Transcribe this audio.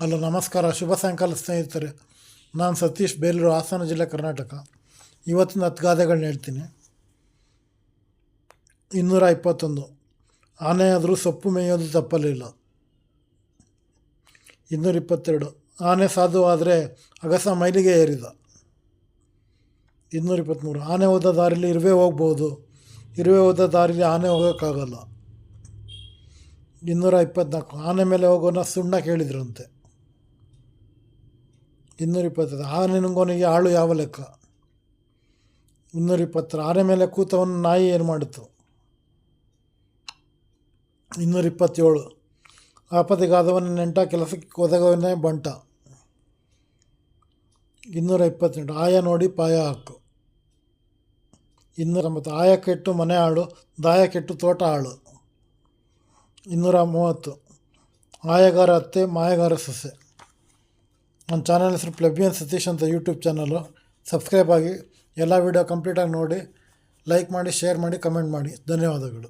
Hello ನಮಸ್ಕಾರ, ಶುಭ ಸಾಯಂಕಾಲ ಸ್ನೇಹಿತರೆ. ನಾನು ಸತೀಶ್, ಬೇಲೂರು, ಹಾಸನ ಜಿಲ್ಲೆ, ಕರ್ನಾಟಕ. ಇವತ್ತಿನ 10 ಗಾದೆಗಳನ್ನ ಹೇಳ್ತೀನಿ. 221. ಆನೆಯಾದರೂ ಸೊಪ್ಪು ಮೇಯೋದು ತಪ್ಪಲಿಲ್ಲ. 222. ಆನೆ ಸಾಧುವಾದರೆ ಅಗಸ ಮೈಲಿಗೆ ಏರಿದ. 223. ಆನೆ ಹೋದ ದಾರಿಲಿ ಇರುವೆ ಹೋಗ್ಬೋದು, ಇರುವೆ ಹೋದ ದಾರಿಲಿ ಆನೆ ಹೋಗೋಕ್ಕಾಗಲ್ಲ. 224. ಆನೆ ಮೇಲೆ ಹೋಗೋನ ಸುಣ್ಣ ಕೇಳಿದ್ರಂತೆ. 225. ಆನೆ ನುಂಗೋನಿಗೆ ಆಳು ಯಾವ ಲೆಕ್ಕ. 220. ಆನೆ ಮೇಲೆ ಕೂತವನ್ನು ನಾಯಿ ಏನು ಮಾಡಿತು. 227. ಆಪತ್ತಿಗಾದವನ ನೆಂಟ, ಕೆಲಸಕ್ಕೆ ಒದಗವನೇ ಬಂಟ. 228. ಆಯ ನೋಡಿ ಪಾಯ ಹಾಕು. 209. ಆಯ ಕೆಟ್ಟು ಮನೆ ಹಾಳು, ದಾಯ ಕೆಟ್ಟು ತೋಟ ಹಾಳು. 230. ಆಯಗಾರ ಅತ್ತೆ, ಮಾಯಗಾರ ಸೊಸೆ. ನನ್ನ ಚಾನಲ್ ಹೆಸರು ಪ್ಲಬಿಯನ್ ಸತೀಶ್ ಅಂತ, ಯೂಟ್ಯೂಬ್ ಚಾನಲು. ಸಬ್ಸ್ಕ್ರೈಬ್ ಆಗಿ, ಎಲ್ಲ ವೀಡಿಯೋ ಕಂಪ್ಲೀಟಾಗಿ ನೋಡಿ, ಲೈಕ್ ಮಾಡಿ, ಶೇರ್ ಮಾಡಿ, ಕಮೆಂಟ್ ಮಾಡಿ. ಧನ್ಯವಾದಗಳು.